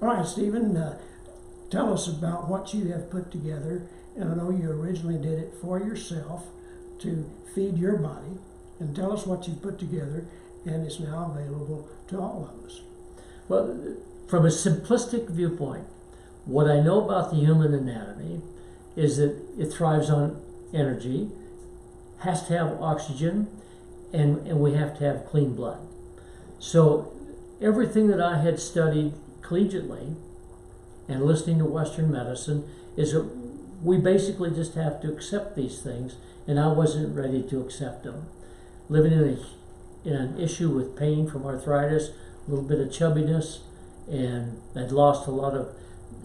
All right, Stephen, tell us about what you have put together. And I know you originally did it for yourself to feed your body. And tell us what you put together, and it's now available to all of us. Well, from a simplistic viewpoint, what I know about the human anatomy is that it thrives on energy, has to have oxygen, and we have to have clean blood. So everything that I had studied collegiately and listening to Western medicine is that we basically just have to accept these things, and I wasn't ready to accept them. Living in an issue with pain from arthritis, a little bit of chubbiness, and I'd lost a lot of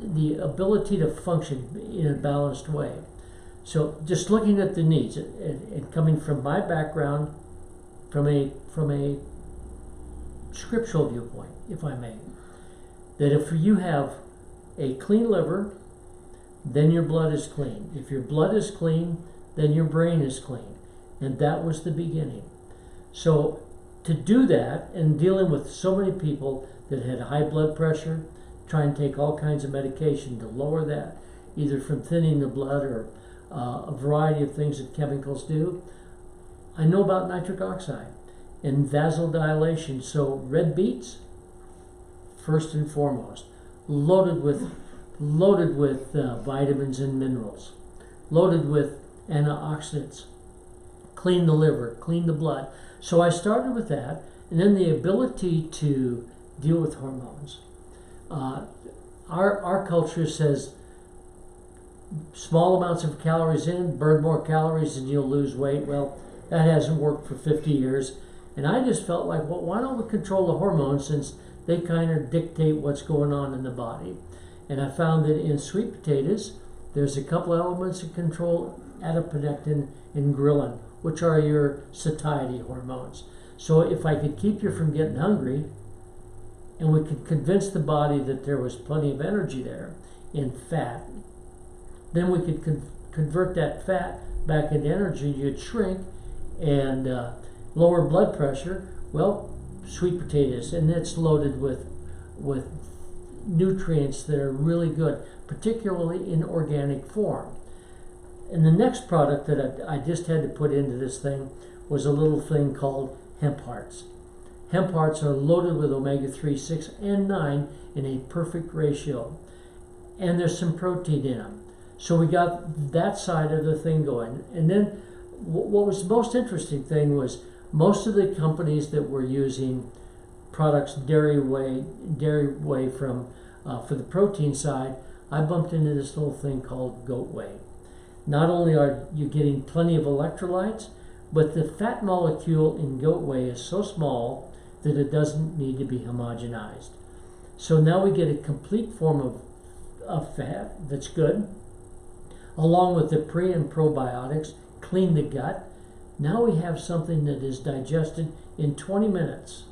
the ability to function in a balanced way. So just looking at the needs and coming from my background, from a scriptural viewpoint, if I may, that if you have a clean liver, then your blood is clean. If your blood is clean, then your brain is clean. And that was the beginning. So to do that, and dealing with so many people that had high blood pressure, try and take all kinds of medication to lower that, either from thinning the blood or a variety of things that chemicals do. I know about nitric oxide and vasodilation. So red beets, first and foremost, loaded with vitamins and minerals, loaded with antioxidants, clean the liver, clean the blood. So I started with that, and then the ability to deal with hormones. Our culture says small amounts of calories in, burn more calories and you'll lose weight. Well, that hasn't worked for 50 years. And I just felt like, well, why don't we control the hormones, since they kind of dictate what's going on in the body? And I found that in sweet potatoes, there's a couple elements that control adiponectin and ghrelin, which are your satiety hormones. So if I could keep you from getting hungry, and we could convince the body that there was plenty of energy there in fat, then we could convert that fat back into energy. You'd shrink and lower blood pressure. Well, sweet potatoes, and it's loaded with nutrients that are really good, particularly in organic form. And the next product that I just had to put into this thing was a little thing called hemp hearts. Hemp hearts are loaded with omega-3, 6, and 9 in a perfect ratio. And there's some protein in them. So we got that side of the thing going. And then what was the most interesting thing was most of the companies that were using products dairy whey from for the protein side, I bumped into this little thing called goat whey. Not only are you getting plenty of electrolytes, but the fat molecule in goat whey is so small that it doesn't need to be homogenized. So now we get a complete form of fat that's good, along with the pre and probiotics, clean the gut. Now we have something that is digested in 20 minutes,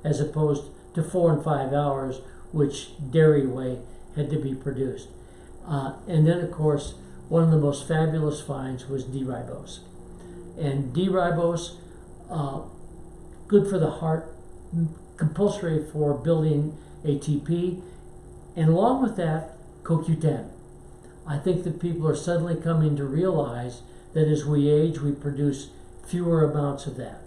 as opposed to 4 and 5 hours, which dairy whey had to be produced. And then, of course, one of the most fabulous finds was D-ribose. And D-ribose, good for the heart, compulsory for building ATP, and along with that, CoQ10. I think that people are suddenly coming to realize that as we age, we produce fewer amounts of that.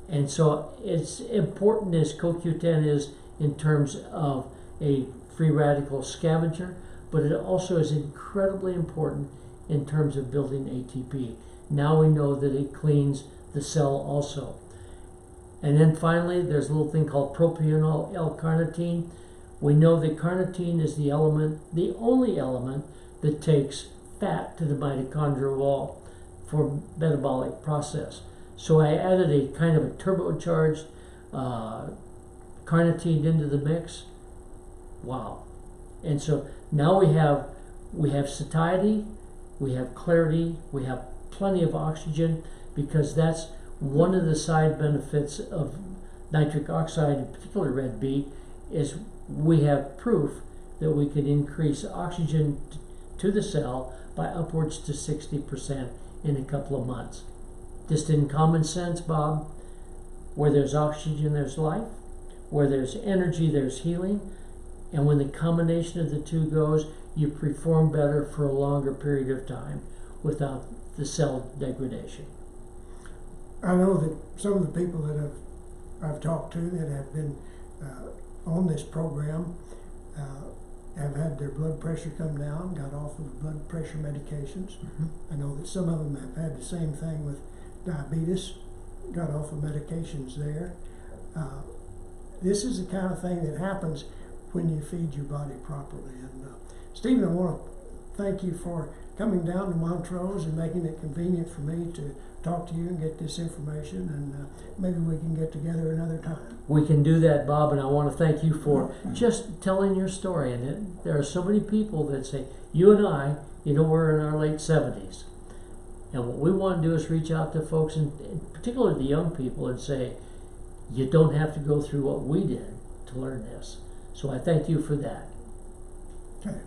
And so it's important as CoQ10 is in terms of a free radical scavenger, but it also is incredibly important in terms of building ATP. Now we know that it cleans the cell also. And then finally, there's a little thing called propionyl L-carnitine. We know that carnitine is the only element that takes fat to the mitochondrial wall for metabolic process. So I added a kind of a turbocharged carnitine into the mix. Wow. And so now we have satiety, we have clarity, we have plenty of oxygen, because that's one of the side benefits of nitric oxide, in particular red beet, is we have proof that we can increase oxygen to the cell by upwards to 60% in a couple of months. Just in common sense, Bob, where there's oxygen, there's life. Where there's energy, there's healing. And when the combination of the two goes, you perform better for a longer period of time without the cell degradation. I know that some of the people that I've talked to that have been on this program have had their blood pressure come down, got off of blood pressure medications. I know that some of them have had the same thing with diabetes, got off of medications there. This is the kind of thing that happens when you feed your body properly. And Stephen, I want to thank you for coming down to Montrose and making it convenient for me to talk to you and get this information, and maybe we can get together another time. We can do that, Bob, and I want to thank you for just telling your story. And there are so many people that say, you and I, we're in our late 70s. And what we want to do is reach out to folks, and particularly the young people, and say, you don't have to go through what we did to learn this. So I thank you for that. Okay.